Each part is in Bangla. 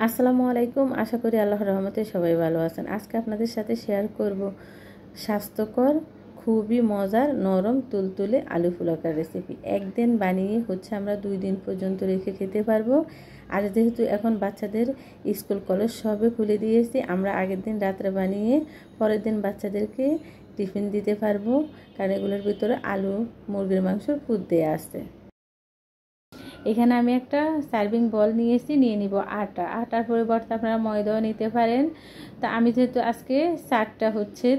আসসালামু আলাইকুম। আশা করি আল্লাহর রহমতে সবাই ভালো আছেন। আজকে আপনাদের সাথে শেয়ার করব স্বাস্থ্যকর, খুবই মজার, নরম তুলতুলে আলু ফুলকার রেসিপি। একদিন বানিয়ে আমরা 2 দিন পর্যন্ত রেখে খেতে পারবো। আর যেহেতু এখন বাচ্চাদের স্কুল কলেজ সবে খুলে দিয়েছি, আমরা আগের দিন রাত্রে বানিয়ে পরের দিন বাচ্চাদেরকে টিফিন দিতে পারবো, কারণ এগুলোর ভিতরে আলু, মুরগির মাংসর পুর দেওয়া আছে। এখানে আমি একটা সার্ভিং বল নিয়ে নিব আটার পরিবর্তে আপনারা ময়দাও নিতে পারেন। তা আমি যেহেতু আজকে 4টা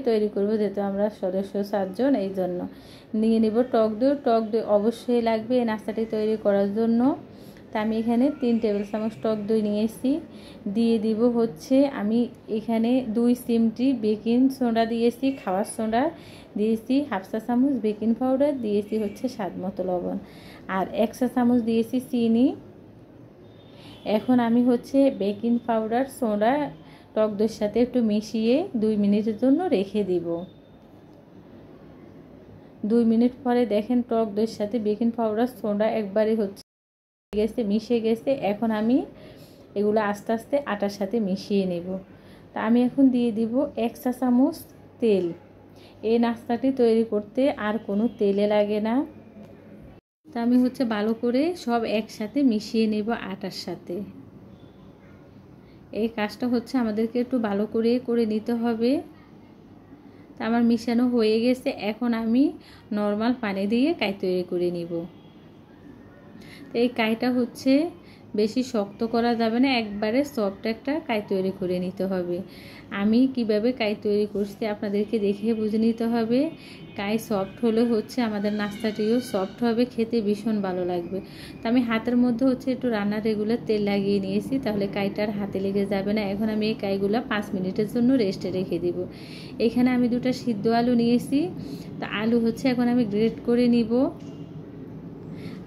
তৈরি করব, যেহেতু আমরা সদস্য 7 জন, এই জন্য নিয়ে নিব টক দই অবশ্যই লাগবে এই নাস্তাটি তৈরি করার জন্য। তা আমি এখানে 3 টেবিল চামচ টক দই নিয়েছি। দিয়ে দিব আমি এখানে 2 চিমটি বেকিং সোডা দিয়েছি, খাওয়ার সোডা দিয়েছি, হাফ চা চামচ বেকিং পাউডার দিয়েছি, স্বাদ মতো লবণ, আর 1 চা চামচ দিয়েছি চিনি। এখন আমি বেকিং পাউডার, সোডা টক দইয়ের সাথে একটু মিশিয়ে 2 মিনিটের জন্য রেখে দিব। 2 মিনিট পরে দেখেন টক দইয়ের সাথে বেকিং পাউডার, সোডা একবারে মিশে গেছে। এখন আমি এগুলো আস্তে আস্তে আটার সাথে মিশিয়ে নেব। তা আমি এখন দিয়ে দিব 1 চা চামচ তেল। এই নাস্তাটি তৈরি করতে আর কোনো তেলে লাগে না। তা আমি ভালো করে সব একসাথে মিশিয়ে নেব আটার সাথে। এই কাজটা আমাদেরকে একটু ভালো করে নিতে হবে। তা আমার মিশানো হয়ে গেছে। এখন আমি নর্মাল পানি দিয়ে কাই তৈরি করে নিব। এই কাইটা বেশি শক্ত করা যাবে না, একবারে সফট একটা কাই তৈরি করে নিতে হবে। আমি কিভাবে কাই তৈরি করছি আপনাদেরকে দেখে বুঝে নিতে হবে। কাই সফট হলে আমাদের নাস্তাটিও সফট হবে, খেতে ভীষণ ভালো লাগবে। তো আমি হাতের মধ্যে একটু রান্নার রেগুলার তেল লাগিয়ে নিয়েছি, তাহলে কাইটার হাতে লেগে যাবে না। এখন আমি এই কাইগুলো 5 মিনিটের জন্য রেস্টে রেখে দিব। এখানে আমি 2টা সিদ্ধ আলু নিয়েছি। তো আলু এখন আমি গ্রেট করে নিব।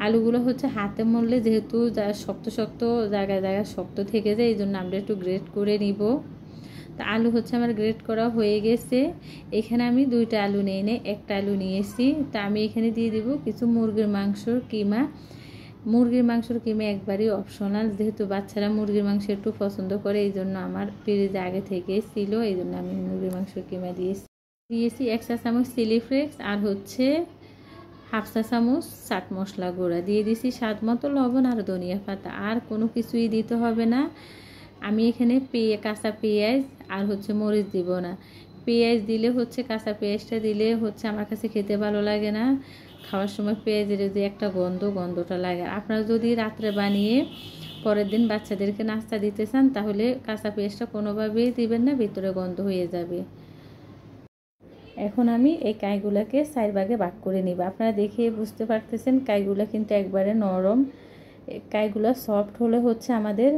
আলুগুলো হাতে মরলে যেহেতু শক্ত শক্ত জায়গায় শক্ত থেকে যায়, এই জন্য আমরা একটু গ্রেট করে নিব। তা আলু আমার গ্রেট করা হয়ে গেছে। এখানে আমি 2টা আলু নিয়ে একটা আলু নিয়েছি। তা আমি এখানে দিয়ে দিব কিছু মুরগির মাংসর কিমা। মুরগির মাংসর কিমা একবারই অপশনাল, যেহেতু বাচ্চারা মুরগির মাংস একটু পছন্দ করে, এই জন্য আমার ফ্রিজে আগে থেকে ছিল, এই জন্য আমি মুরগির মাংসর কিমা দিয়েছি 1 চা চামচ চিলি ফ্লেক্স, আর হাফ চা চামচ চাট মশলা গুঁড়া দিয়ে দিছি, স্বাদ মতো লবণ আর ধনিয়া পাতা। আর কোনো কিছুই দিতে হবে না। আমি এখানে কাঁচা পেঁয়াজ আর মরিচ দিব না। পেঁয়াজ দিলে কাঁচা পেঁয়াজটা দিলে আমার কাছে খেতে ভালো লাগে না। খাওয়ার সময় পেঁয়াজের যে একটা গন্ধটা লাগে। আপনারা যদি রাত্রে বানিয়ে পরের দিন বাচ্চাদেরকে নাস্তা দিতে চান, তাহলে কাঁচা পেঁয়াজটা কোনোভাবেই দিবেন না, ভিতরে গন্ধ হয়ে যাবে। এখন আমি এই কাইগুলোকে 4 ভাগে ভাগ করে নিব। আপনারা দেখে বুঝতে পারতেছেন কাইগুলো কিন্তু একবারে নরম। কাইগুলো সফট হলে আমাদের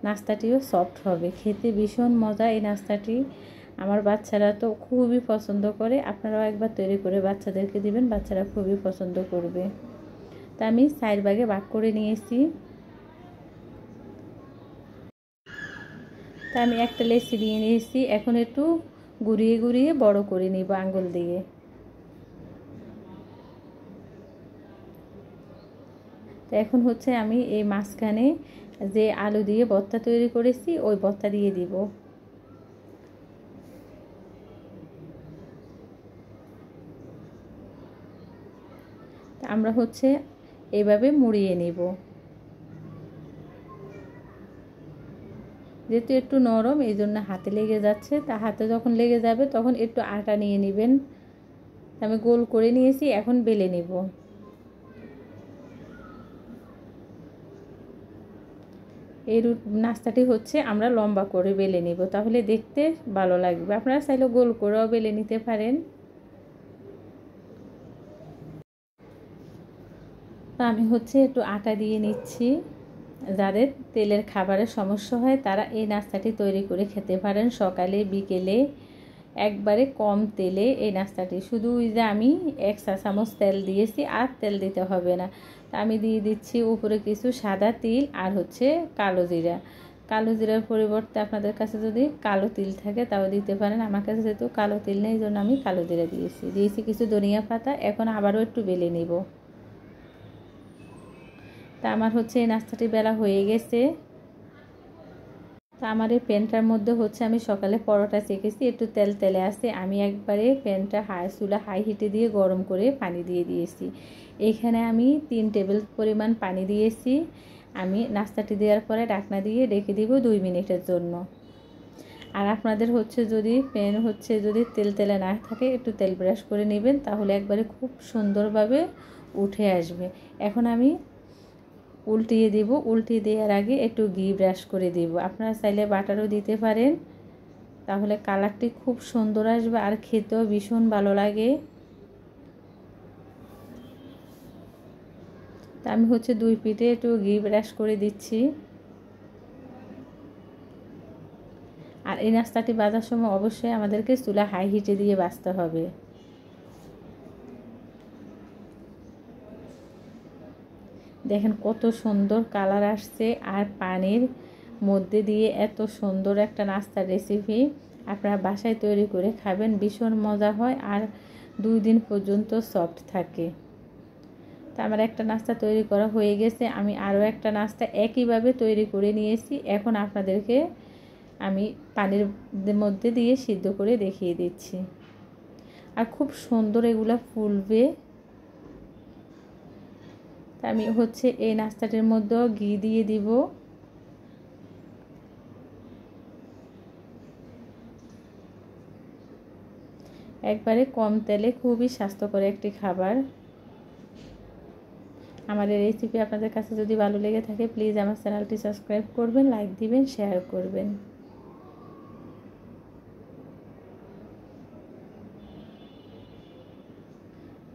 নাস্তাটিও সফট হবে, খেতে ভীষণ মজা এই নাস্তাটি। আমার বাচ্চারা তো খুবই পছন্দ করে। আপনারাও একবার তৈরি করে বাচ্চাদেরকে দিবেন, বাচ্চারা খুবই পছন্দ করবে। তা আমি 4 ভাগে ভাগ করে নিয়েছি। তা আমি একটা লেচি নিয়ে নিয়েছি। এখন একটু ঘুরিয়ে বড় করে নিব আঙ্গুল দিয়ে। তো এখন আমি এই মাঝখানে যে আলু দিয়ে ভর্তা তৈরি করেছি, ওই ভর্তা দিয়ে দিব। আমরা এইভাবে মুড়িয়ে নেব। যেহেতু একটু নরম, এই জন্য হাতে লেগে যাচ্ছে। তা হাতে যখন লেগে যাবে তখন একটু আটা নিয়ে নেবেন। আমি গোল করে নিয়েছি, এখন বেলে নেব। এই নাস্তাটি আমরা লম্বা করে বেলে নেব, তাহলে দেখতে ভালো লাগবে। আপনারা চাইলে গোল করেও বেলে নিতে পারেন। তা আমি একটু আটা দিয়ে নিচ্ছি। যাদের তেলের খাবারের সমস্যা হয় তারা এই নাস্তাটি তৈরি করে খেতে পারেন সকালে বিকেলে, একবারে কম তেলে এই নাস্তাটি। শুধু যে আমি 1 চা চামচ তেল দিয়েছি, আর তেল দিতে হবে না। তা আমি দিয়ে দিচ্ছি উপরে কিছু সাদা তিল আর কালো জিরা। কালো জিরার পরিবর্তে আপনাদের কাছে যদি কালো তিল থাকে তাও দিতে পারেন। আমার কাছে যেহেতু কালো তিল নেই, এই জন্য আমি কালো জিরা দিয়েছি কিছু ধনিয়া পাতা। এখন আবারও একটু বেলে নেব। তা আমার এই নাস্তাটি বেলা হয়ে গেছে। তো আমার এই প্যানটার মধ্যে হচ্ছে আমি সকালে পরোটা চেকেছি, একটু তেল তেলে আসছে। আমি একবারে প্যানটা চুলা হাই হিটে দিয়ে গরম করে পানি দিয়ে দিয়েছি। এখানে আমি 3 টেবিল পরিমাণ পানি দিয়েছি। আমি নাস্তাটি দেওয়ার পরে ঢাকনা দিয়ে রেখে দিব 2 মিনিটের জন্য। আর আপনাদের হচ্ছে যদি প্যান হচ্ছে যদি তেল তেলে না থাকে, একটু তেল ব্রাশ করে নেবেন, তাহলে একবারে খুব সুন্দরভাবে উঠে আসবে। এখন আমি উল্টিয়ে দেব। উল্টিয়ে দেওয়ার আগে একটু ঘি ব্রাশ করে দেব। আপনারা চাইলে বাটারও দিতে পারেন, তাহলে কালারটি খুব সুন্দর আসবে আর খেতেও ভীষণ ভালো লাগে। তা আমি হচ্ছে 2 পিঠে একটু ঘি ব্রাশ করে দিচ্ছি। আর এই নাস্তাটি ভাজার সময় অবশ্যই আমাদেরকে চুলা হাই হিটে দিয়ে ভাজতে হবে। দেখেন কত সুন্দর কালার আসছে, আর পানির মধ্যে দিয়ে এত সুন্দর একটা নাস্তার রেসিপি আপনারা বাসায় তৈরি করে খাবেন, ভীষণ মজা হয় আর 2 দিন পর্যন্ত সফট থাকে। তো আমার একটা নাস্তা তৈরি করা হয়ে গেছে। আমি আরও একটা নাস্তা একইভাবে তৈরি করে নিয়েছি। এখন আপনাদেরকে আমি পানির মধ্যে দিয়ে সিদ্ধ করে দেখিয়ে দিচ্ছি। আর খুব সুন্দর এগুলা ফুলবে। আমি হচ্ছে এই নাস্তাটির মধ্যে ঘি দিয়ে দিব। একবারে কম তেলে খুবই স্বাস্থ্যকর একটি খাবার। আমার এই রেসিপি আপনাদের কাছে যদি ভালো লেগে থাকে, প্লিজ আমার চ্যানেলটি সাবস্ক্রাইব করবেন, লাইক দিবেন, শেয়ার করবেন।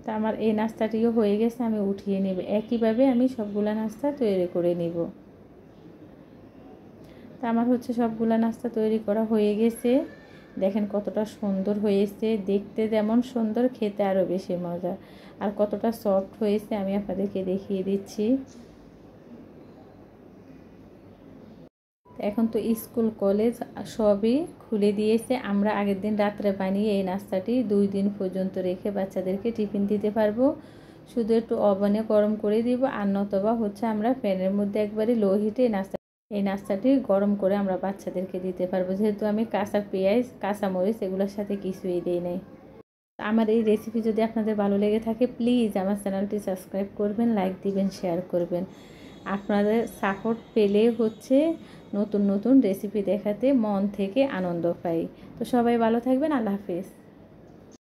তা আমার এই নাস্তাটিও হয়ে গেছে, আমি উঠিয়ে নেব। একইভাবে আমি সবগুলা নাস্তা তৈরি করে নিব। তা আমার হচ্ছে সবগুলা নাস্তা তৈরি করা হয়ে গেছে। দেখেন কতটা সুন্দর হয়েছে, দেখতে যেমন সুন্দর, খেতে আরও বেশি মজা। আর কতটা সফট হয়েছে আমি আপনাদেরকে দেখিয়ে দিচ্ছি। এখন তো স্কুল কলেজ সবই খুলে দিয়েছে। আমরা আগের দিন রাত্রে বানিয়ে এই নাস্তাটি 2 দিন পর্যন্ত রেখে বাচ্চাদেরকে টিফিন দিতে পারবো। শুধু একটু ওভেনে গরম করে দিব, আর নতবা হচ্ছে আমরা প্যানের মধ্যে একবারে লো হিটে এই নাস্তাটি গরম করে আমরা বাচ্চাদেরকে দিতে পারবো, যেহেতু আমি কাঁচা পেঁয়াজ, কাঁচামরিচ এগুলোর সাথে কিছুই দিই নাই। আমার এই রেসিপি যদি আপনাদের ভালো লেগে থাকে, প্লিজ আমার চ্যানেলটি সাবস্ক্রাইব করবেন, লাইক দিবেন, শেয়ার করবেন। আপনাদের সাপোর্ট পেলে হচ্ছে নতুন নতুন রেসিপি দেখাতে মন থেকে আনন্দ পাই। তো সবাই ভালো থাকবেন। আল্লাহ হাফেজ।